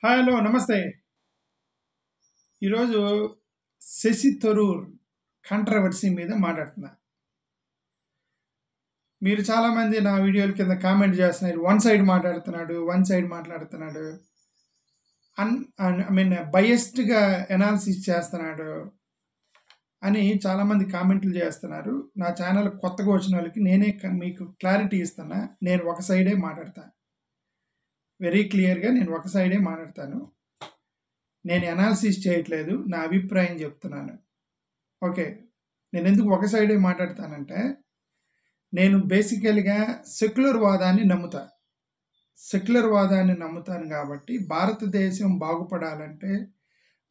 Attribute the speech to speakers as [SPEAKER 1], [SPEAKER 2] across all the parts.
[SPEAKER 1] Hi hello నమస్తే. ఈరోజు Shashi Tharoor controversy మీద మాట్లాడుతున్నా. మీరు చాలామంది నా వీడియోల కింద కామెంట్ చేస్తున్నారు, వన్ సైడ్ మాట్లాడుతున్నాడు, బయస్డ్గా ఎనాలిసిస్ చేస్తున్నాడు అని చాలామంది కామెంట్లు చేస్తున్నారు. నా ఛానల్ కొత్తగా వచ్చిన వాళ్ళకి నేనే మీకు క్లారిటీ ఇస్తున్నా. నేను ఒక సైడే మాట్లాడతాను, వెరీ క్లియర్గా నేను ఒక సైడే మాట్లాడతాను. నేను అనాలిసిస్ చేయట్లేదు, నా అభిప్రాయం చెప్తున్నాను. ఓకే, నేను ఎందుకు ఒక సైడే మాట్లాడతానంటే, నేను బేసికల్గా సెక్యులర్ వాదాన్ని నమ్ముతాను కాబట్టి భారతదేశం బాగుపడాలంటే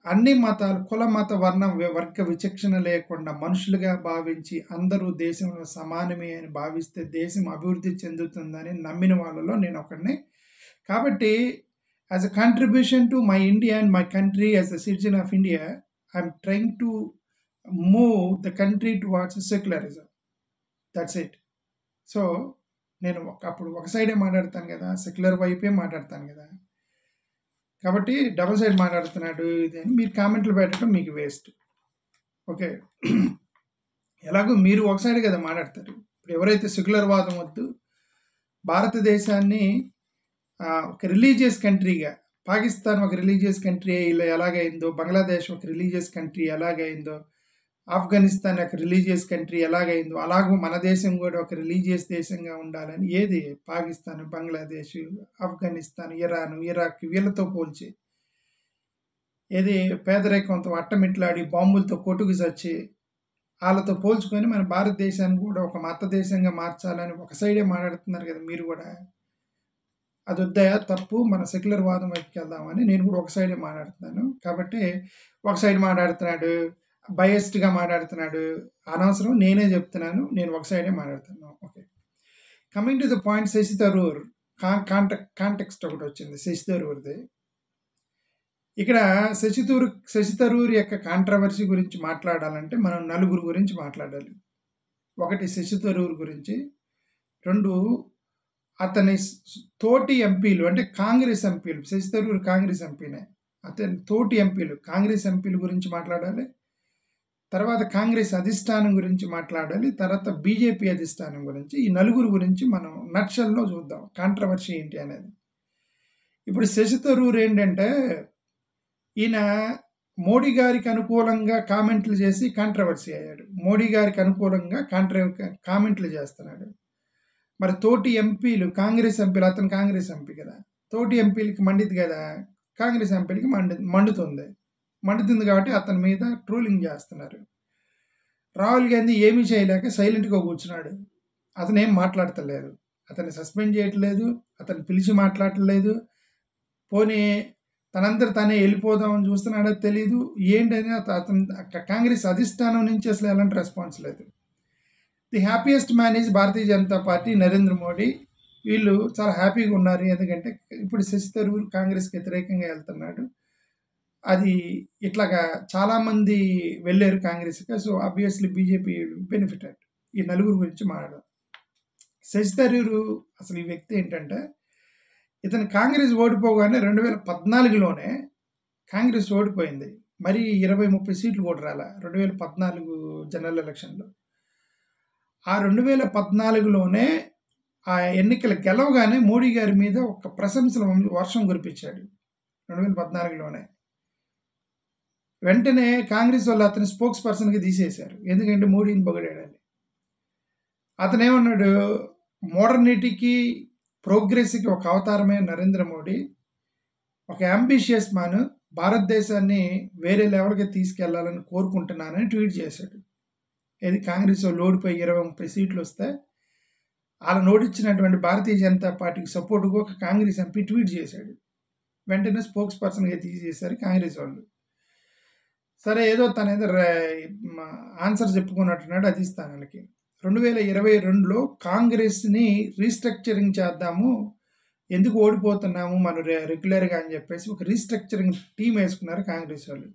[SPEAKER 1] అన్ని మతాలు, కుల మత వర్గ విచక్షణ లేకుండా మనుషులుగా భావించి అందరూ దేశంలో సమానమే అని భావిస్తే దేశం అభివృద్ధి చెందుతుందని నమ్మిన వాళ్ళలో నేను ఒకడిని. కాబట్టి as a contribution to my India and my country as a citizen of India, I'm trying to move the country towards secularism. That's it. So నేను అప్పుడు ఒక సైడే మాట్లాడతాను కదా, సెక్యులర్ వైపే మాట్లాడతాను కదా. కాబట్టి డబుల్ సైడ్ మాట్లాడుతున్నాడు ఇది అని మీరు కామెంట్లు పెట్టడం మీకు వేస్ట్. ఓకే, ఎలాగో మీరు ఒక సైడ్ కదా మాట్లాడతారు. ఇప్పుడు ఎవరైతే సెక్యులర్ వాదం వద్దు, భారతదేశాన్ని ఒక రిలీజియస్ కంట్రీగా, పాకిస్తాన్ ఒక రిలీజియస్ కంట్రీ ఇలా ఎలాగైందో, బంగ్లాదేశ్ ఒక రిలీజియస్ కంట్రీ ఎలాగైందో, ఆఫ్ఘనిస్తాన్ ఒక రిలీజియస్ కంట్రీ ఎలాగైందో, అలాగూ మన దేశం కూడా ఒక రిలీజియస్ దేశంగా ఉండాలని ఏది పాకిస్తాన్, బంగ్లాదేశ్, ఆఫ్ఘనిస్తాన్, ఇరాన్, ఇరాక్ వీళ్ళతో పోల్చి ఏది పేదరికంతో అట్టమిట్లాడి బాంబులతో కొట్టుకు చచ్చి వాళ్ళతో పోల్చుకొని మన భారతదేశాన్ని కూడా ఒక మత దేశంగా మార్చాలని ఒక సైడే మాట్లాడుతున్నారు కదా మీరు కూడా. అది వద్దయా, తప్పు, మన సెక్యులర్ వాదం వైపుకి వెళ్దామని నేను కూడా ఒక సైడే మాట్లాడుతున్నాను. కాబట్టి ఒక సైడ్ మాట్లాడుతున్నాడు, బయస్డ్గా మాట్లాడుతున్నాడు, అనవసరం. నేనే చెప్తున్నాను, నేను ఒక సైడే మాట్లాడుతున్నాను. Okay, coming to the point, Shashi Tharoor context ఒకటి వచ్చింది శశి థరూర్ది. ఇక్కడ శశి థరూర్ యొక్క కాంట్రవర్సీ గురించి మాట్లాడాలంటే మనం నలుగురు గురించి మాట్లాడాలి. ఒకటి శశి థరూర్ గురించి, రెండు అతని తోటి ఎంపీలు అంటే కాంగ్రెస్ ఎంపీలు, శశి థరూర్ కాంగ్రెస్ ఎంపీనే, అతని తోటి ఎంపీలు కాంగ్రెస్ ఎంపీల గురించి మాట్లాడాలి. తర్వాత కాంగ్రెస్ అధిష్టానం గురించి మాట్లాడాలి. తర్వాత బీజేపీ అధిష్టానం గురించి. ఈ నలుగురు గురించి మనం నక్షల్లో చూద్దాం కాంట్రవర్సీ ఏంటి అనేది. ఇప్పుడు శశి థరూర్ ఏంటంటే, ఈయన మోడీ గారికి అనుకూలంగా కామెంట్లు చేసి కాంట్రవర్సీ అయ్యాడు. మోడీ గారికి అనుకూలంగా కామెంట్లు చేస్తున్నాడు. మరి తోటి ఎంపీలు, కాంగ్రెస్ ఎంపీలు, అతను కాంగ్రెస్ ఎంపీ కదా, తోటి ఎంపీలకి మండిద్ది కదా, కాంగ్రెస్ ఎంపీలకి మండుతుంది కాబట్టి అతని మీద ట్రోలింగ్ చేస్తున్నారు. రాహుల్ గాంధీ ఏమీ చేయలేక సైలెంట్గా కూర్చున్నాడు. అతను ఏం మాట్లాడతలేదు, అతన్ని సస్పెండ్ చేయట్లేదు, అతను పిలిచి మాట్లాడట్లేదు. పోనీ తనందరూ తనే వెళ్ళిపోదామని చూస్తున్నాడో తెలీదు ఏంటని. అతను కాంగ్రెస్ అధిష్టానం నుంచి అసలు ఎలాంటి రెస్పాన్స్ లేదు. The happiest man is Bharatiya Janata party, Narendra Modi. వీళ్ళు చాలా హ్యాపీగా ఉన్నారు. ఎందుకంటే ఇప్పుడు శశి థరూర్ కాంగ్రెస్కి వ్యతిరేకంగా వెళ్తున్నాడు. అది ఇట్లాగా చాలామంది వెళ్ళారు కాంగ్రెస్కి. So obviously BJP benefited. ఈ నలుగురు గురించి మాట్లాడదాం. శశి థరూర్ అసలు ఈ వ్యక్తి ఏంటంటే, ఇతను కాంగ్రెస్ ఓడిపోగానే 2014లోనే కాంగ్రెస్ ఓడిపోయింది. మరి 20-30 సీట్లు కూడా రాలా 2014 జనరల్ ఎలక్షన్లో. ఆ 2014లోనే ఆ ఎన్నికలు గెలవగానే మోడీ గారి మీద ఒక ప్రశంసల వర్షం కురిపించాడు 2014లోనే. వెంటనే కాంగ్రెస్ వాళ్ళు అతని స్పోక్స్ పర్సన్కి తీసేశారు, ఎందుకంటే మోడీని పొగిడాడని. అతనేమన్నాడు, మోడర్నిటీకి, ప్రోగ్రెస్కి ఒక అవతారమే నరేంద్ర మోడీ, ఒక అంబిషియస్ మ్యాన్, భారతదేశాన్ని వేరే లెవెల్కి తీసుకెళ్లాలని కోరుకుంటున్నానని ట్వీట్ చేశాడు. ఏది కాంగ్రెస్ ఓడిపోయి 20-30 సీట్లు వస్తే అలా నోటిచ్చినటువంటి భారతీయ జనతా పార్టీకి సపోర్టుగా ఒక కాంగ్రెస్ ఎంపీ ట్వీట్ చేశాడు. వెంటనే స్పోక్స్ పర్సన్గా తీసేశారు కాంగ్రెస్ వాళ్ళు. సరే, ఏదో తన ఏదో ఆన్సర్ చెప్పుకున్నట్టున్నాడు అధిష్టానానికి. 2022లో కాంగ్రెస్ని రీస్ట్రక్చరింగ్ చేద్దాము, ఎందుకు ఓడిపోతున్నాము మనం రెగ్యులర్గా అని చెప్పేసి ఒక రీస్ట్రక్చరింగ్ టీం వేసుకున్నారు కాంగ్రెస్ వాళ్ళు.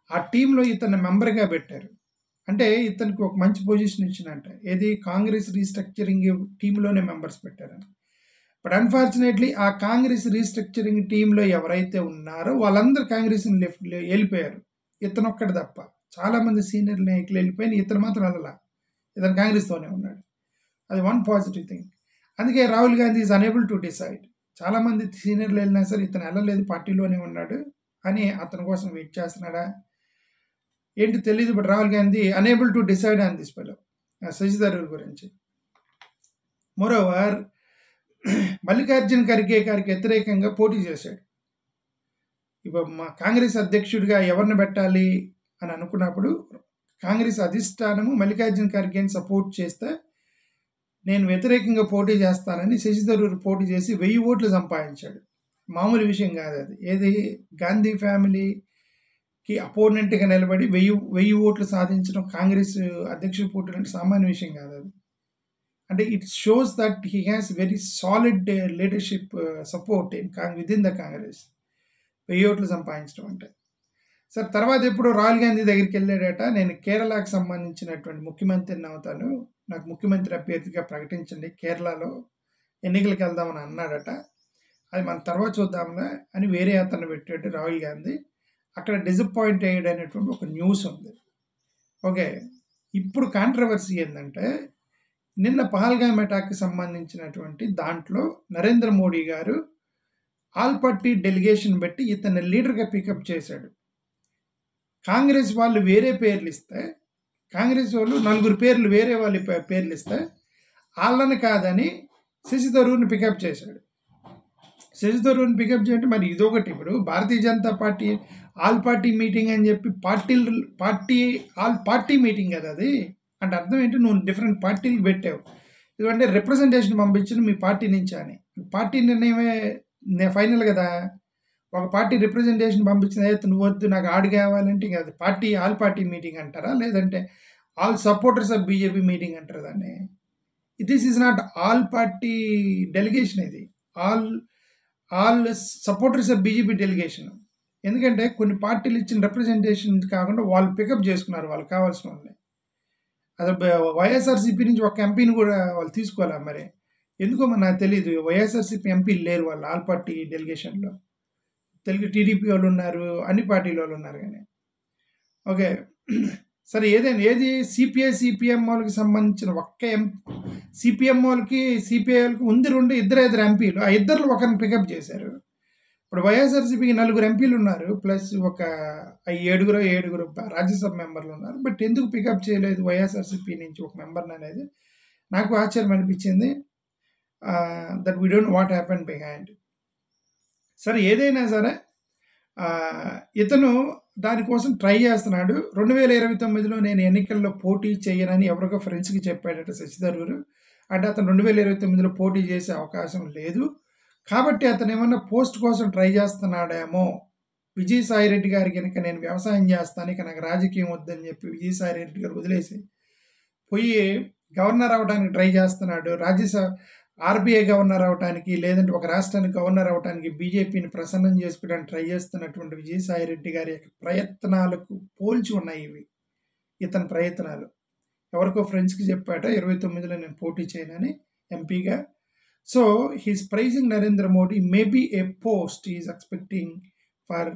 [SPEAKER 1] ఆ టీంలో ఇతన్ని మెంబర్గా పెట్టారు. అంటే ఇతనికి ఒక మంచి పొజిషన్ ఇచ్చినట్ట. ఏది కాంగ్రెస్ రీస్ట్రక్చరింగ్ టీంలోనే మెంబర్స్ పెట్టారని. బట్ అన్ఫార్చునేట్లీ ఆ కాంగ్రెస్ రీస్ట్రక్చరింగ్ టీంలో ఎవరైతే ఉన్నారో వాళ్ళందరూ కాంగ్రెస్ని వెళ్ళిపోయారు, ఇతను ఒక్కడు తప్ప. చాలామంది సీనియర్ నాయకులు వెళ్ళిపోయిన, ఇతను మాత్రం వెళ్ళలా, ఇతను కాంగ్రెస్తోనే ఉన్నాడు. అది వన్ పాజిటివ్ థింగ్. అందుకే Rahul Gandhi is unable to decide. చాలామంది సీనియర్లు వెళ్ళినా సరే ఇతను వెళ్ళలేదు, పార్టీలోనే ఉన్నాడు అని అతని కోసం వెయిట్ చేస్తున్నాడా ఏంటి తెలియదు. But Rahul Gandhi unable to decide on this fellow, Shashi Tharoor గురించి. మోరోవర్ మల్లికార్జున్ ఖర్గే గారికి వ్యతిరేకంగా పోటీ చేశాడు. ఇప్పుడు మా కాంగ్రెస్ అధ్యక్షుడిగా ఎవరిని పెట్టాలి అని అనుకున్నప్పుడు కాంగ్రెస్ అధిష్టానము మల్లికార్జున్ ఖర్గేని సపోర్ట్ చేస్తే నేను వ్యతిరేకంగా పోటీ చేస్తానని శశి థరూర్ పోటీ చేసి 1000 ఓట్లు సంపాదించాడు. మామూలు విషయం కాదు అది. ఏది గాంధీ ఫ్యామిలీకి అపోనెంట్గా నిలబడి 1000 ఓట్లు సాధించడం కాంగ్రెస్ అధ్యక్షుడు పోటీ అంటే సామాన్య విషయం కాదు అది. అంటే it shows that he has very solid leadership support within the Congress. 1000 ఓట్లు సంపాదించడం అంటే. సార్ తర్వాత ఎప్పుడు రాహుల్ గాంధీ దగ్గరికి వెళ్ళాడట, నేను కేరళకు సంబంధించినటువంటి ముఖ్యమంత్రిని అవుతాను, నాకు ముఖ్యమంత్రి అభ్యర్థిగా ప్రకటించండి, కేరళలో ఎన్నికలకు వెళ్దామని అన్నాడట. అది మన తర్వాత చూద్దాంలే అని వేరే అతను పెట్టాడు రాహుల్ గాంధీ. అక్కడ డిసప్పాయింట్ అయ్యాడు అనేటువంటి ఒక న్యూస్ ఉంది. ఓకే, ఇప్పుడు కాంట్రవర్సీ ఏంటంటే నిన్న పహల్గామ్ అటాక్కి సంబంధించినటువంటి దాంట్లో నరేంద్ర మోడీ గారు ఆల్ పార్టీ డెలిగేషన్ పెట్టి ఇతన్ని లీడర్గా పికప్ చేశాడు. కాంగ్రెస్ వాళ్ళు వేరే పేర్లు ఇస్తే, కాంగ్రెస్ వాళ్ళు 4 పేర్లు వేరే వాళ్ళ పేర్లు ఇస్తే వాళ్ళని కాదని శశి థరూర్ని పికప్ చేశాడు. శశి థరూర్ని పికప్ చేయంటే మరి ఇదొకటి. ఇప్పుడు Bharatiya Janata party all party meeting అని చెప్పి ఆల్ పార్టీ మీటింగ్ కదా అది. అంటే అర్థం ఏంటి, నువ్వు డిఫరెంట్ పార్టీలు పెట్టావు, ఎందుకంటే రిప్రజెంటేషన్ పంపించిన మీ పార్టీ నుంచి అని. పార్టీ నిర్ణయమే ఫైనల్ కదా. ఒక పార్టీ రిప్రజెంటేషన్ పంపించిన నువ్వు వద్దు నాకు ఆడు కావాలంటే ఇంకా అది పార్టీ ఆల్ పార్టీ మీటింగ్ అంటారా, లేదంటే all supporters of BJP meeting అంటారు దాన్ని. This is not all party delegation, ఇది all supporters of BJP delegation. ఎందుకంటే కొన్ని పార్టీలు ఇచ్చిన రిప్రజెంటేషన్ కాకుండా వాళ్ళు పికప్ చేసుకున్నారు వాళ్ళకి కావాల్సిన వాళ్ళని. అసలు వైఎస్ఆర్సీపీ నుంచి ఒక ఎంపీని కూడా వాళ్ళు తీసుకోవాలా మరి, ఎందుకో మరి నాకు తెలియదు. వైఎస్ఆర్సీపీ ఎంపీలు లేరు వాళ్ళు ఆల్ పార్టీ డెలిగేషన్లో. తెలుగు టీడీపీ వాళ్ళు ఉన్నారు, అన్ని పార్టీల వాళ్ళు ఉన్నారు కానీ. ఓకే సరే, ఏది సిపిఐ సిపిఎం వాళ్ళకి సంబంధించిన ఒక్క సిపిఎం వాళ్ళకి సిపిఐ వాళ్ళకి ఉంది ఇద్దరు ఎంపీలు, ఆ ఇద్దరు ఒకరిని పికప్ చేశారు. ఇప్పుడు వైఎస్ఆర్సీపీకి 4 ఎంపీలు ఉన్నారు, ప్లస్ ఒక 7 రాజ్యసభ మెంబర్లు ఉన్నారు. బట్ ఎందుకు పికప్ చేయలేదు వైఎస్ఆర్సీపీ నుంచి ఒక మెంబర్ని అనేది నాకు ఆశ్చర్యం అనిపించింది. That we don't what happen behind. సరే ఏదైనా సరే ఇతను దానికోసం ట్రై చేస్తున్నాడు. 2029లో నేను ఎన్నికల్లో పోటీ చేయనని ఎవరికో ఫ్రెండ్స్కి చెప్పాడట శశి థరూర్. అంటే అతను 2029లో పోటీ చేసే అవకాశం లేదు కాబట్టి అతను ఏమన్నా పోస్ట్ కోసం ట్రై చేస్తున్నాడేమో. విజయసాయి రెడ్డి గారి కనుక నేను వ్యవసాయం చేస్తాను, ఇక నాకు రాజకీయం వద్దని చెప్పి విజయసాయి రెడ్డి గారు వదిలేసి పోయి గవర్నర్ అవడానికి ట్రై చేస్తున్నాడు. రాజ్యసభ ఆర్బీఐ గవర్నర్ అవడానికి, లేదంటే ఒక రాష్ట్రానికి గవర్నర్ అవడానికి బీజేపీని ప్రసన్నం చేసుకోవడానికి ట్రై చేస్తున్నటువంటి విజయసాయి రెడ్డి గారి యొక్క ప్రయత్నాలకు పోల్చి ఉన్నాయి ఇవి. ఇతని ప్రయత్నాలు ఎవరికో ఫ్రెండ్స్కి చెప్పాట 29లో నేను పోటీ చేయనని ఎంపీగా. So he's praising Narendra Modi, maybe a post is expecting for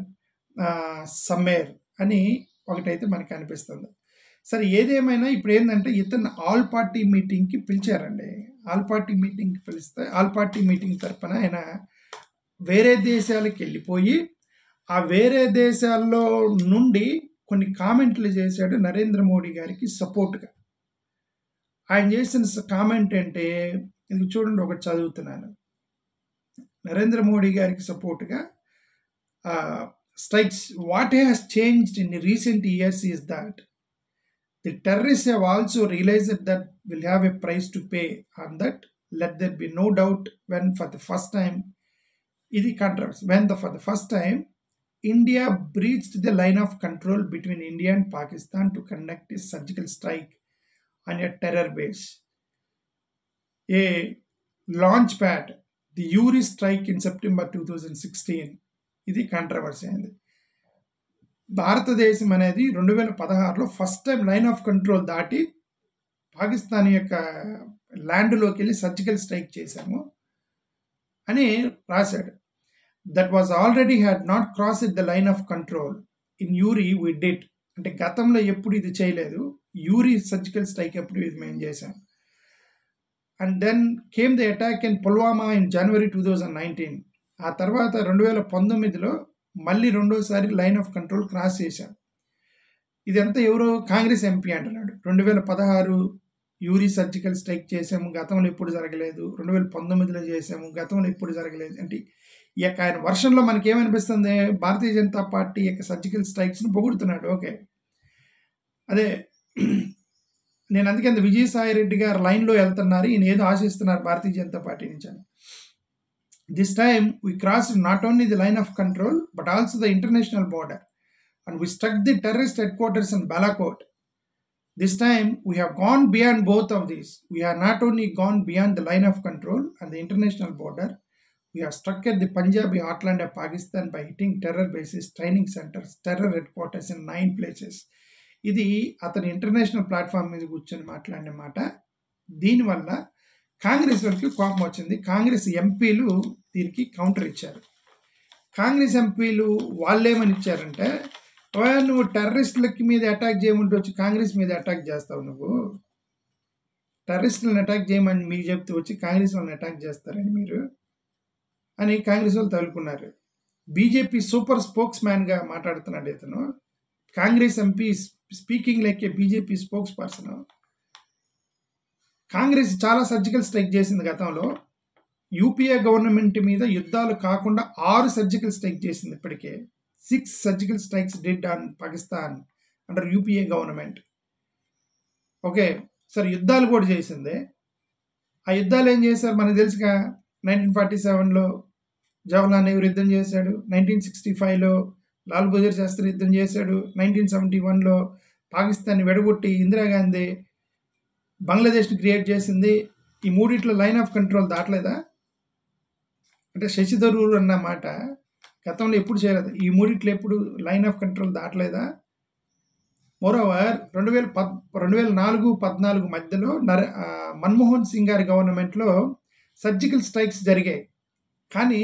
[SPEAKER 1] సమ్మేర్ అని ఒకటైతే మనకి అనిపిస్తుంది. సరే ఏదేమైనా ఇప్పుడు ఏంటంటే ఇతను ఆల్ పార్టీ మీటింగ్కి పిలిచారండి. ఆల్ పార్టీ మీటింగ్కి పిలిస్తే ఆల్ పార్టీ మీటింగ్ తరపున ఆయన వేరే దేశాలకు వెళ్ళిపోయి ఆ వేరే దేశాల్లో నుండి కొన్ని కామెంట్లు చేశాడు నరేంద్ర మోడీ గారికి సపోర్ట్గా. ఆయన చేసిన కామెంట్ అంటే ఇది చూడండి, ఒకటి చదువుతున్నాను. నరేంద్ర మోడీ గారికి సపోర్ట్గా strikes what has changed in recent years is that the terrorists have also realized that will have a price to pay on that. Let there be no doubt when for the first time for the first time India breached the line of control between India and Pakistan to conduct a surgical strike on a terror base, a launch pad, the Uri strike in September 2016. ఇది controversy అయింది. భారతదేశం అనేది 2016లో first time line of control దాటి పాకిస్తాన్ యొక్క ల్యాండ్లోకి వెళ్ళి surgical strike చేశాము. అని రాశాడు. That was already had not crossed the line of control in Uri we did. అంటే గతంలో ఎప్పుడు ఇది చేయలేదు, యూరి సర్జికల్ స్ట్రైక్ ఎప్పుడు ఇది మేము చేశాం. And then came the attack in Pulwama in January 2019. ఆ తర్వాత 2019లో మళ్ళీ రెండోసారి లైన్ ఆఫ్ కంట్రోల్ క్రాస్ చేశాం. ఇదంతా ఎవరో కాంగ్రెస్ ఎంపీ అంటున్నాడు. 2016 యూరి సర్జికల్ స్ట్రైక్ చేసాము, గతంలో ఎప్పుడు జరగలేదు. 2019లో చేసాము, గతంలో ఎప్పుడు జరగలేదు. అంటే ఈ యొక్క ఆయన వర్షన్లో మనకేమనిపిస్తుంది, భారతీయ జనతా పార్టీ యొక్క సర్జికల్ స్ట్రైక్స్ని పొగుడుతున్నాడు. ఓకే, అదే నేను అందుకే విజయసాయి రెడ్డి గారు లైన్లో వెళ్తున్నారు, ఈయన ఏదో ఆశిస్తున్నారు భారతీయ జనతా పార్టీ నుంచి అని. This time we crossed not only the line of control but also the international border and we struck the terrorist headquarters in Balakot. This time we have gone beyond both of these. We have not only gone beyond the line of control and the international border, we have struck at the Punjabi heartland of Pakistan by hitting terror bases, training centers, terror headquarters in 9 places. ఇది అతని international platform మీద కూర్చొని మాట్లాడిన మాట. దీనివల్ల కాంగ్రెస్ వరకు కోపం వచ్చింది. కాంగ్రెస్ ఎంపీలు దీనికి కౌంటర్ ఇచ్చారు. కాంగ్రెస్ ఎంపీలు వాళ్ళేమని ఇచ్చారంటే, నువ్వు టెర్రరిస్టులకి మీద అటాక్ చేయమంటూ వచ్చి కాంగ్రెస్ మీద అటాక్ చేస్తావు, నువ్వు టెర్రరిస్టులను అటాక్ చేయమని మీకు చెప్తూ వచ్చి కాంగ్రెస్ వాళ్ళని అటాక్ చేస్తారని మీరు అని కాంగ్రెస్ వాళ్ళు తగులుకున్నారు. బీజేపీ సూపర్ స్పోక్స్ మ్యాన్గా మాట్లాడుతున్నాడు ఇతను. కాంగ్రెస్ ఎంపీ స్పీకింగ్ లైక్ ఏ బీజేపీ స్పోక్స్ పర్సన్. కాంగ్రెస్ చాలా సర్జికల్ స్ట్రైక్ చేసింది గతంలో. యూపీఏ గవర్నమెంట్ మీద యుద్ధాలు కాకుండా 6 సర్జికల్ స్ట్రైక్ చేసింది. ఇప్పటికే 6 surgical strikes did on Pakistan under UPA government. Okay, సరే యుద్ధాలు కూడా చేసింది. ఆ యుద్ధాలు ఏం చేశారు మనకు తెలుసుగా. 1947లో జవహర్లాల్ నెహ్రూ యుద్ధం చేశాడు, 1965లో లాల్ బహదూర్ శాస్త్రి యుద్ధం చేశాడు, 1971లో పాకిస్తాన్ని వెడగొట్టి ఇందిరాగాంధీ బంగ్లాదేశ్ని క్రియేట్ చేసింది. ఈ మూడిట్లో లైన్ ఆఫ్ కంట్రోల్ దాటలేదా? అంటే శశి థరూర్ అన్న మాట గతంలో ఎప్పుడు చేయలేదు. ఈ మూడిట్లో ఎప్పుడు లైన్ ఆఫ్ కంట్రోల్ దాటలేదా? మోరోవర్ 2004-14 మధ్యలో మన్మోహన్ సింగ్ గారి గవర్నమెంట్లో సర్జికల్ స్ట్రైక్స్ జరిగాయి. కానీ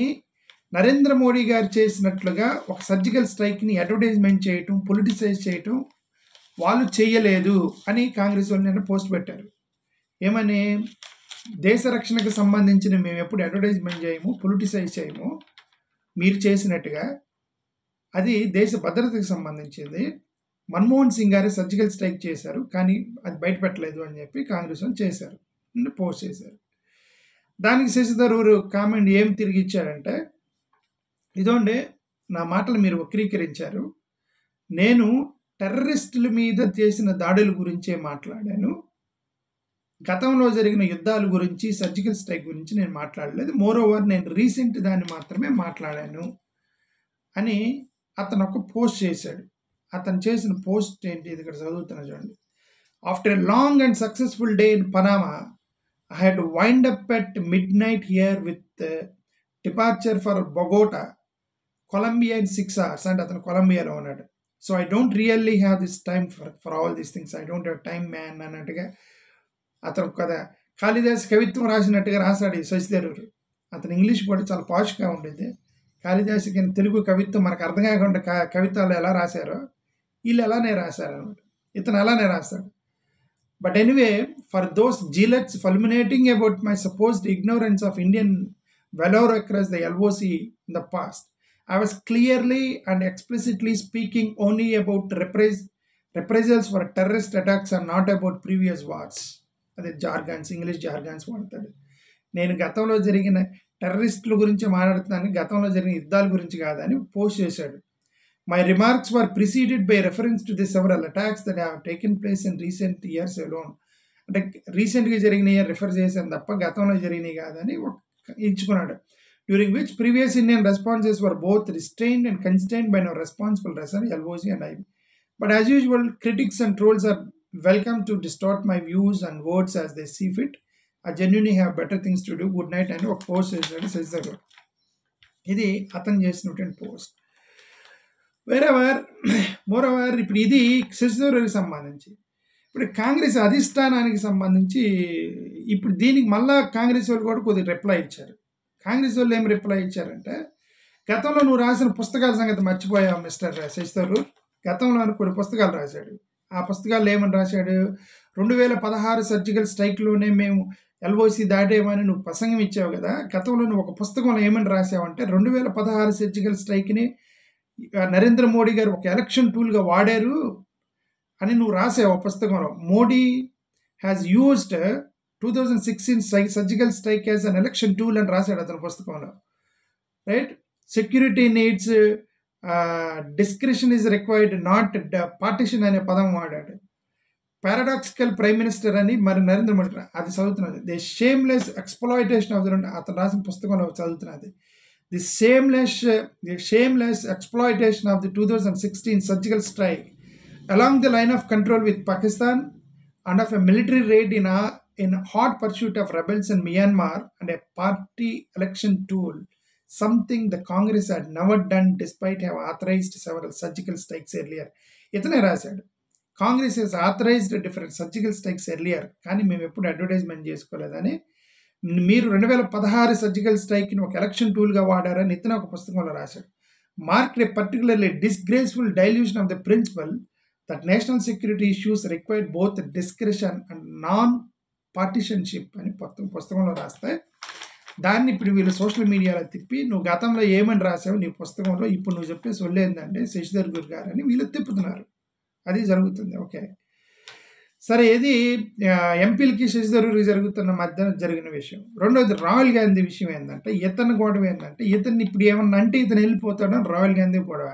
[SPEAKER 1] నరేంద్ర మోడీ గారు చేసినట్లుగా ఒక సర్జికల్ స్ట్రైక్ని అడ్వర్టైజ్మెంట్ చేయటం, పొలిటిసైజ్ చేయటం వాళ్ళు చేయలేదు అని కాంగ్రెస్ వాళ్ళు నిన్న పోస్ట్ పెట్టారు. ఏమని, దేశ రక్షణకు సంబంధించిన మేము ఎప్పుడు అడ్వర్టైజ్మెంట్ చేయము, పొలిటిసైజ్ చేయము, మీరు చేసినట్టుగా. అది దేశ భద్రతకు సంబంధించింది. మన్మోహన్ సింగ్ గారు సర్జికల్ స్ట్రైక్ చేశారు కానీ అది బయట పెట్టలేదు అని చెప్పి కాంగ్రెస్ వాళ్ళు చేశారు, పోస్ట్ చేశారు. దానికి శశి థరూర్ కామెంట్ ఏం తిరిగి ఇచ్చారంటే, ఇదోండి నా మాటలు మీరు వక్రీకరించారు, నేను టెర్రరిస్టుల మీద చేసిన దాడుల గురించే మాట్లాడాను, గతంలో జరిగిన యుద్ధాల గురించి సర్జికల్ స్ట్రైక్ గురించి నేను మాట్లాడలేదు, మోరోవర్ నేను రీసెంట్ దాన్ని మాత్రమే మాట్లాడాను అని అతను ఒక పోస్ట్ చేశాడు. అతను చేసిన పోస్ట్ ఏంటి, ఇది ఇక్కడ చదువుతున్నా చూడండి. After a long and successful day in Panama, I had to wind up at midnight here with departure for Bogota, Colombia in 6 hours. And అతను కొలంబియాలో ఉన్నాడు. So I don't really have this time for all these things, I don't have time man అన్నట్టుగా అతను కదా కాళిదాస్ కవిత్వం రాసినట్టుగా రాశాడు ఈ శశి థరూర్. అతను English కూడా చాలా పాష్గా ఉండేది. కాళిదాసుకి తెలుగు కవిత్వం మనకు అర్థం కాకుండా కవితలు ఎలా రాశారో వీళ్ళు అలానే రాశారు అనమాట. ఇతను అలానే రాశాడు. But anyway, for those zealots fulminating about my supposed ignorance of Indian valor across the LOC in the past, I was clearly and explicitly speaking only about reprisals for terrorist attacks and not about previous wars. అదే jargons, English jargons వాడతాడు. నేను గతంలో జరిగిన టెర్రరిస్టుల గురించి మాట్లాడుతున్నాను, గతంలో జరిగిన యుద్ధాల గురించి కాదని పోస్ట్ చేశాడు. My remarks were preceded by reference to the several attacks that have taken place in recent years alone. అంటే రీసెంట్గా జరిగినాయి రిఫర్ చేశాను తప్ప గతంలో జరిగినాయి కాదని ఇచ్చుకున్నాడు. During which previous Indian responses were both restrained and constrained by no responsible wrestler, LOC and IB. But as usual, critics and trolls are welcome to distort my views and words as they see fit. I genuinely have better things to do. Good night అని ఒక post చేశాడు శశి. ఇది అతను చేసినటువంటి post. Moreover ఇప్పుడు ఇది శశి థరూర్కి సంబంధించి. ఇప్పుడు కాంగ్రెస్ అధిష్టానానికి సంబంధించి ఇప్పుడు దీనికి మళ్ళా కాంగ్రెస్ వాళ్ళు కూడా కొద్దిగా రిప్లై ఇచ్చారు. కాంగ్రెస్ వాళ్ళు ఏం రిప్లై ఇచ్చారంటే, గతంలో నువ్వు రాసిన పుస్తకాల సంగతి మర్చిపోయావు మిస్టర్ శశి థరూర్. గతంలో కొన్ని పుస్తకాలు రాశాడు. ఆ పుస్తకాల్లో ఏమని రాశాడు, 2016 సర్జికల్ స్ట్రైక్లోనే మేము ఎల్ఓసి దాటేమని నువ్వు ప్రసంగం ఇచ్చావు కదా. గతంలో నువ్వు ఒక పుస్తకంలో ఏమని రాసావంటే 2016 సర్జికల్ స్ట్రైక్ని నరేంద్ర మోడీ గారు ఒక ఎలక్షన్ టూల్గా వాడారు అని నువ్వు రాసావు పుస్తకంలో. Modi has used 2016 surgical strike as an election tool అని రాశాడు అతని పుస్తకంలో. Right, security needs discretion is required not partition అనే పదం వాడాడు. పారాడాక్సికల్ ప్రైమ్ మినిస్టర్ అని మరి నరేంద్ర మోడీ అది చదువుతున్నది. The shameless exploitation of the, అతను రాసిన పుస్తకంలో చదువుతున్నది. The shameless exploitation of the 2016 surgical strike along the line of control with Pakistan and of a military raid in hot pursuit of rebels in Myanmar and a party election tool, something the Congress had never done despite have authorized several surgical strikes earlier. ఇతనే రాశాడు, Congress has authorized different surgical strikes earlier, కానీ మేము ఎప్పుడు advertisement చేసుకోలేదని. మీరు 2016 surgical స్ట్రైక్ని ఒక election టూల్గా వాడారని ఇతనే ఒక పుస్తకంలో రాశాడు. Marked a particularly disgraceful dilution of the principle that national security issues required both discretion and non-partisanship అని పుస్తకంలో రాస్తే, దాన్ని ఇప్పుడు వీళ్ళు సోషల్ మీడియాలో తిప్పి నువ్వు గతంలో ఏమని రాసావు నీ పుస్తకంలో, ఇప్పుడు నువ్వు చెప్పే సొల్లేందంటే శశి థరూర్ గారు అని వీళ్ళు తిప్పుతున్నారు. అది జరుగుతుంది. ఓకే, సరే, ఇది ఎంపీలకి శశి థరూర్ జరుగుతున్న మధ్య జరిగిన విషయం. రెండోది రాహుల్ గాంధీ విషయం ఏంటంటే, ఇతని గొడవ ఏంటంటే, ఇతన్ని ఇప్పుడు ఏమన్నా అంటే ఇతను వెళ్ళిపోతాడని రాహుల్ గాంధీ గొడవ.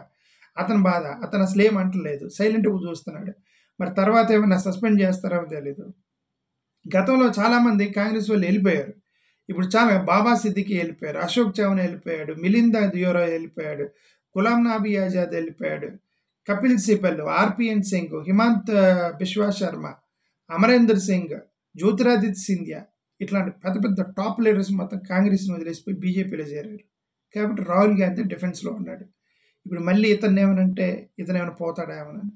[SPEAKER 1] అతని బాధ, అతను అసలు ఏమంటలేదు, సైలెంట్గా చూస్తున్నాడు. మరి తర్వాత ఏమైనా సస్పెండ్ చేస్తారో తెలీదు. గతంలో చాలామంది కాంగ్రెస్ వాళ్ళు వెళ్ళిపోయారు. ఇప్పుడు చాలా బాబా సిద్దికి వెళ్ళిపోయారు, అశోక్ చౌహాన్ వెళ్ళిపోయాడు, మిలిందా దియోరా వెళ్ళిపోయాడు, గులాం నబీ ఆజాద్ వెళ్ళిపోయాడు, కపిల్ సిబల్, ఆర్పిఎన్ సింగ్, హిమంత్ బిశ్వా శర్మ, అమరేందర్ సింగ్, జ్యోతిరాదిత్య సింధియా, ఇట్లాంటి పెద్ద పెద్ద టాప్ లీడర్స్ మొత్తం కాంగ్రెస్ని వదిలేసిపోయి బీజేపీలో చేరారు. కాబట్టి రాహుల్ గాంధీ డిఫెన్స్లో ఉన్నాడు. ఇప్పుడు మళ్ళీ ఇతను ఏమనంటే ఇతను ఏమైనా పోతాడా ఏమనని.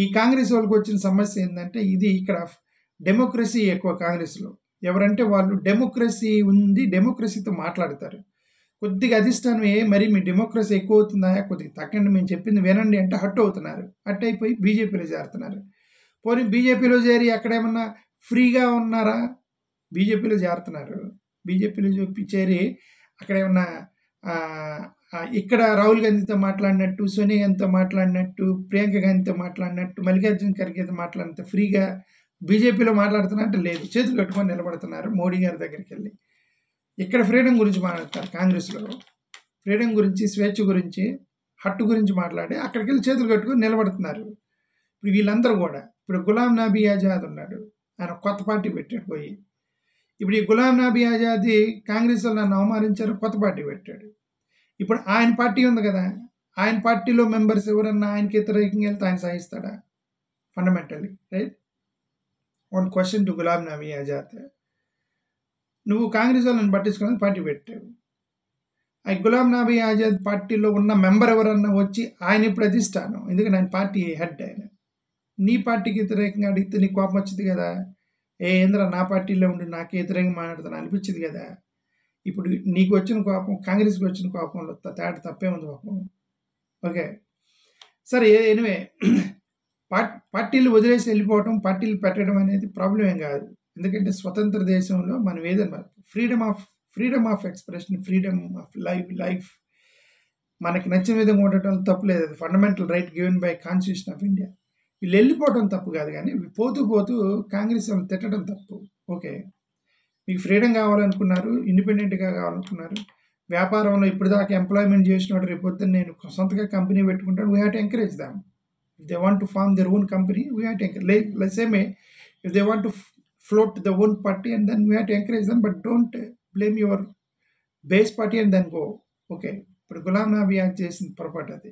[SPEAKER 1] ఈ కాంగ్రెస్ వాళ్ళకి వచ్చిన సమస్య ఏంటంటే, ఇది ఇక్కడ డెమోక్రసీ ఎక్కువ కాంగ్రెస్లో. ఎవరంటే వాళ్ళు డెమోక్రసీ ఉంది, డెమోక్రసీతో మాట్లాడతారు. కొద్దిగా అధిష్టానం మరి మీ డెమోక్రసీ ఎక్కువ అవుతుందా, కొద్దిగా తగ్గండి, మేము చెప్పింది వినండి అంటే హట్ అవుతున్నారు. హట్ అయిపోయి బీజేపీలో చేరుతున్నారు. పోనీ బీజేపీలో చేరి అక్కడేమన్నా ఫ్రీగా ఉన్నారా, బీజేపీలో చేరుతున్నారు. బీజేపీలో చేరి అక్కడేమన్నా ఇక్కడ రాహుల్ గాంధీతో మాట్లాడినట్టు, సోనియా గాంధీతో మాట్లాడినట్టు, ప్రియాంక గాంధీతో మాట్లాడినట్టు, మల్లికార్జున ఖర్గేతో మాట్లాడినంత ఫ్రీగా బీజేపీలో మాట్లాడుతున్నట్టు లేదు. చేతులు కట్టుకొని నిలబడుతున్నారు మోడీ గారి దగ్గరికి వెళ్ళి. ఇక్కడ ఫ్రీడమ్ గురించి మాట్లాడతారు కాంగ్రెస్లో, ఫ్రీడమ్ గురించి, స్వేచ్ఛ గురించి, హట్టు గురించి మాట్లాడి అక్కడికి వెళ్ళి చేతులు కట్టుకొని నిలబడుతున్నారు. ఇప్పుడు వీళ్ళందరూ కూడా, ఇప్పుడు గులాం నబీ ఆజాద్ ఉన్నాడు, ఆయన కొత్త పార్టీ పెట్టాడు పోయి. ఇప్పుడు ఈ గులాం నబీ ఆజాద్ కాంగ్రెస్ వాళ్ళు నన్ను అవమానించారు, కొత్త పార్టీ పెట్టాడు. ఇప్పుడు ఆయన పార్టీ ఉంది కదా, ఆయన పార్టీలో మెంబర్స్ ఎవరన్నా ఆయనకి వ్యతిరేకంగా వెళ్తే ఆయన సహిస్తాడా? Fundamentally, right? One question to Ghulam Nabi Azad, నువ్వు కాంగ్రెస్ వాళ్ళని పట్టించుకుని పార్టీ పెట్టావు. ఆ గులాం నబీ ఆజాద్ పార్టీలో ఉన్న మెంబర్ ఎవరన్నా వచ్చి ఆయన ఇప్పుడు అధిష్టానం, ఎందుకంటే ఆయన పార్టీ హెడ్, ఆయన నీ పార్టీకి వ్యతిరేకంగా అడిగితే నీకు కోపం వచ్చింది కదా. ఏంద్ర నా పార్టీలో ఉండి నాకే వ్యతిరేకంగా మాట్లాడుతాను అనిపించింది కదా. ఇప్పుడు నీకు వచ్చిన కోపం కాంగ్రెస్కి వచ్చిన కోపంలో తేడా తప్పే ఉంది పాపం. ఓకే, సరే, ఎనివే, పార్టీలు వదిలేసి వెళ్ళిపోవటం, పార్టీలు పెట్టడం అనేది ప్రాబ్లం ఏం కాదు. ఎందుకంటే స్వతంత్ర దేశంలో మనం ఏదైనా freedom of expression, freedom of life మనకి నచ్చిన విధంగా ఉండటం తప్పులేదు. అది fundamental right given by constitution of India. వీళ్ళు వెళ్ళిపోవటం తప్పు కాదు, కానీ పోతూ కాంగ్రెస్ వాళ్ళు తిట్టడం తప్పు. ఓకే, మీకు ఫ్రీడమ్ కావాలనుకున్నారు, ఇండిపెండెంట్గా కావాలనుకున్నారు, వ్యాపారంలో ఇప్పటిదాకా ఎంప్లాయ్మెంట్ చేసినట్టు రేపు పొద్దున్న నేను సొంతగా కంపెనీ పెట్టుకుంటాను, we have to encourage them. If they want to form their own company, we have to encourage. Same if they want to float the own party and then we have to encourage them, but don't blame your base party and then go. Okay, ఇప్పుడు గులాం నబీ ఆజాద్ చేసిన పొరపాటు అది.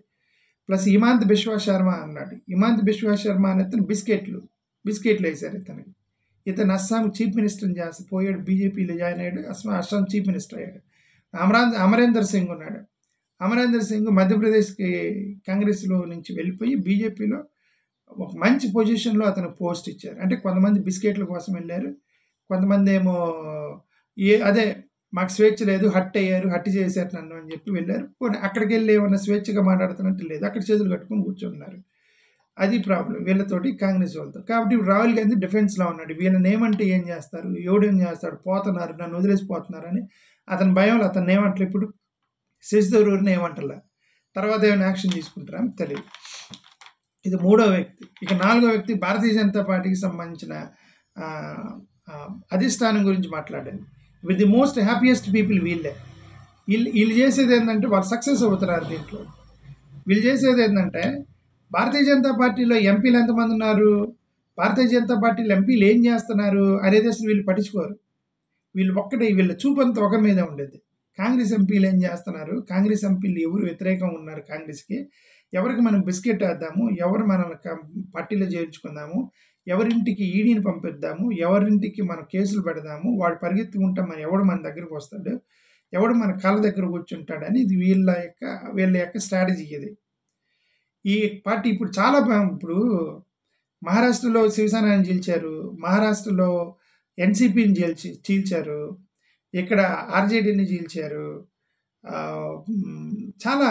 [SPEAKER 1] Plus Himanta Biswa Sharma అన్నాడు. హిమంత్ బిశ్వా శర్మ అనే అతను బిస్కెట్లు వేశారు ఇతనికి. ఇతను అస్సాం చీఫ్ మినిస్టర్ని చేసి పోయాడు, బీజేపీలో జాయిన్ అయ్యాడు, అస్సాం చీఫ్ మినిస్టర్ అయ్యాడు. అమరేందర్ సింగ్ ఉన్నాడు. అమరేందర్ సింగ్ మధ్యప్రదేశ్కి కాంగ్రెస్లో నుంచి వెళ్ళిపోయి బీజేపీలో ఒక మంచి పొజిషన్లో అతను పోస్ట్ ఇచ్చారు. అంటే కొంతమంది బిస్కెట్ల కోసం వెళ్ళారు, కొంతమంది ఏమో అదే మాకు స్వేచ్ఛ లేదు, హట్ అయ్యారు, హట్ చేశారు నన్ను అని చెప్పి వెళ్ళారు. పోనీ అక్కడికి వెళ్ళి ఏమన్నా స్వేచ్ఛగా మాట్లాడుతున్నట్టు లేదు, అక్కడ చేతులు కట్టుకొని కూర్చున్నారు. అది ప్రాబ్లం వీళ్ళతోటి, కాంగ్రెస్ వాళ్ళతో. కాబట్టి ఇప్పుడు రాహుల్ గాంధీ డిఫెన్స్లో ఉన్నాడు. వీళ్ళని ఏమంటే ఏం చేస్తారు, ఎవడేం చేస్తాడు, పోతున్నారు, నన్ను వదిలేసిపోతున్నారని అతని భయంలో అతను ఏమంటారు. ఇప్పుడు శశి థరూర్ని ఏమంటారా, తర్వాత ఏమైనా యాక్షన్ తీసుకుంటారా అని తెలియదు. ఇది మూడో వ్యక్తి. ఇక నాలుగో వ్యక్తి భారతీయ జనతా పార్టీకి సంబంధించిన అధిష్టానం గురించి మాట్లాడాను. With the most happiest people వీళ్ళే. వీళ్ళు చేసేది ఏంటంటే వాళ్ళు సక్సెస్ అవుతున్నారు దీంట్లో. వీళ్ళు చేసేది ఏంటంటే భారతీయ జనతా పార్టీలో ఎంపీలు ఎంతమంది ఉన్నారు, భారతీయ జనతా పార్టీలో ఎంపీలు ఏం చేస్తున్నారు అనేది అసలు వీళ్ళు పట్టించుకోరు. వీళ్ళు ఒక్కటే, వీళ్ళ చూపంతా ఒక మీద ఉండేది. కాంగ్రెస్ ఎంపీలు ఏం చేస్తున్నారు, కాంగ్రెస్ ఎంపీలు ఎవరు వ్యతిరేకంగా ఉన్నారు కాంగ్రెస్కి, ఎవరికి మనం బిస్కెట్ వేద్దాము, ఎవరు మనల్ని పార్టీలో చేర్చుకుందాము, ఎవరింటికి ఈడీని పంపిద్దాము, ఎవరింటికి మనం కేసులు పెడదాము, వాడు పరిగెత్తుకుంటా మన ఎవడు మన దగ్గరకు వస్తాడు, ఎవడు మన కాళ్ళ దగ్గర కూర్చుంటాడని ఇది వీళ్ళ యొక్క స్ట్రాటజీ. ఇది ఈ పార్టీ ఇప్పుడు చాలా ఇప్పుడు మహారాష్ట్రలో శివసేనని చీల్చారు, మహారాష్ట్రలో ఎన్సీపీని చీల్చారు, ఇక్కడ ఆర్జేడీని చీల్చారు. చాలా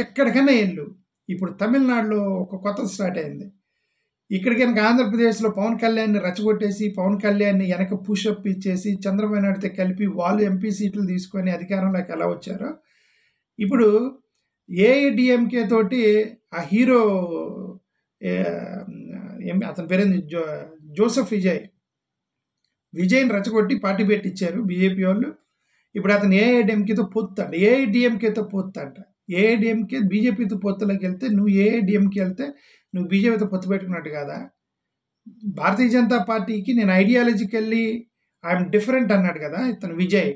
[SPEAKER 1] ఎక్కడికైనా వెళ్ళు. ఇప్పుడు తమిళనాడులో ఒక కొత్త స్టార్ట్ అయింది. ఇక్కడికి కనుక ఆంధ్రప్రదేశ్లో పవన్ కళ్యాణ్ని రెచ్చగొట్టేసి, పవన్ కళ్యాణ్ని వెనక పుషప్ ఇచ్చేసి చంద్రబాబు నాయుడుతో కలిపి వాళ్ళు ఎంపీ సీట్లు తీసుకొని అధికారంలోకి ఎలా వచ్చారో, ఇప్పుడు ఏఐడిఎంకే తోటి ఆ హీరో అతని పేరేంది జోసెఫ్ విజయ్ని రెచ్చగొట్టి పార్టీ పెట్టించారు బీజేపీ వాళ్ళు. ఇప్పుడు అతను ఏఐడిఎంకేతో పొత్తంట, ఏఐడిఎంకేతో పొత్తంట. ఏఐడిఎంకే బీజేపీతో పొత్తులోకి వెళ్తే, నువ్వు ఏఐడిఎంకే వెళ్తే నువ్వు బీజేపీతో పొత్తు పెట్టుకున్నట్టు కదా. భారతీయ జనతా పార్టీకి నేను ఐడియాలజికల్లీ ఐఎమ్ డిఫరెంట్ అన్నాడు కదా ఇతను విజయ్.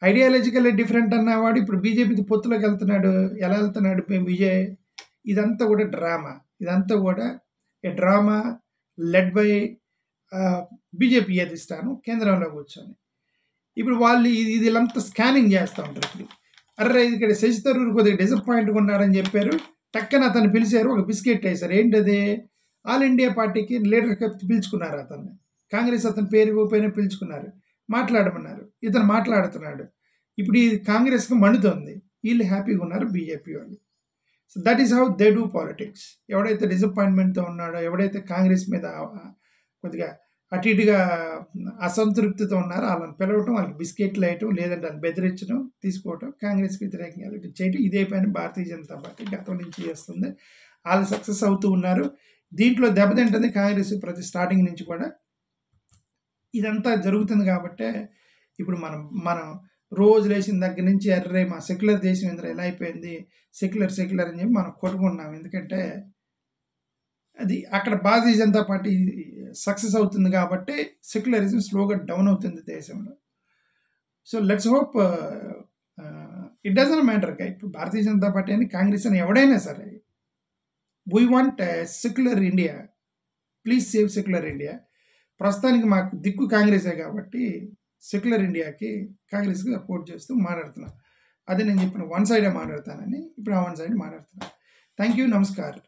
[SPEAKER 1] ఐడియాలజికల్లీ డిఫరెంట్ అన్నవాడు ఇప్పుడు బీజేపీతో పొత్తులోకి వెళ్తున్నాడు. ఎలా వెళ్తున్నాడు విజయ్? ఇదంతా కూడా డ్రామా. ఇదంతా కూడా ఏ డ్రామా లెడ్ బై బీజేపీ అధిష్టానం కేంద్రంలో కూర్చొని. ఇప్పుడు వాళ్ళు వీళ్ళంతా స్కానింగ్ చేస్తూ ఉంటారు. ఇప్పుడు అర్రే ఇక్కడ శశి థరూర్ కొద్దిగా డిసప్పాయింట్గా ఉన్నాడని చెప్పారు, టక్కన అతను పిలిచారు, ఒక బిస్కెట్ వేశారు. ఏంటది? ఆల్ ఇండియా పార్టీకి లీడర్గా పిలుచుకున్నారు అతన్ని. కాంగ్రెస్ అతని పేరు పోయినా పిలుచుకున్నారు, మాట్లాడమన్నారు. ఇతను మాట్లాడుతున్నాడు. ఇప్పుడు ఈ కాంగ్రెస్కి మండుతుంది, వీళ్ళు హ్యాపీగా ఉన్నారు బీజేపీ వాళ్ళు. So that is how they do politics. ఎవడైతే డిసప్పాయింట్మెంట్తో ఉన్నాడో, ఎవడైతే కాంగ్రెస్ మీద కొద్దిగా అటు ఇటుగా అసంతృప్తితో ఉన్నారో వాళ్ళని పిలవటం, వాళ్ళకి బిస్కెట్లు వేయటం, లేదంటే వాళ్ళు బెదిరించడం, తీసుకోవటం, కాంగ్రెస్కి వ్యతిరేకంగా చేయటం, ఇదే పైన భారతీయ జనతా పార్టీ గతం నుంచి చేస్తుంది. వాళ్ళు సక్సెస్ అవుతూ ఉన్నారు. దీంట్లో దెబ్బతింటుంది కాంగ్రెస్ ప్రతి స్టార్టింగ్ నుంచి కూడా. ఇదంతా జరుగుతుంది కాబట్టే ఇప్పుడు మనం రోజు లేచిన దగ్గర నుంచి అర్రే మా సెక్యులర్ దేశం ఎలా అయిపోయింది, సెక్యులర్ అని చెప్పి మనం కొట్టుకున్నాం. ఎందుకంటే అది అక్కడ భారతీయ జనతా పార్టీ సక్సెస్ అవుతుంది కాబట్టి సెక్యులరిజం స్లోగా డౌన్ అవుతుంది దేశంలో. So let's hope it doesn't matter. ఇప్పుడు భారతీయ జనతా పార్టీ అని, కాంగ్రెస్ అని, ఎవడైనా సరే, we want secular India. Please save secular India. ప్రస్తుతానికి మాకు దిక్కు కాంగ్రెసే కాబట్టి సెక్యులర్ ఇండియాకి కాంగ్రెస్కి సపోర్ట్ చేస్తూ మాట్లాడుతున్నాను. అదే నేను చెప్పిన వన్ సైడే మాట్లాడతానని, ఇప్పుడు ఆ వన్ సైడ్ మాట్లాడుతున్నాను. థ్యాంక్ యూ, నమస్కారం.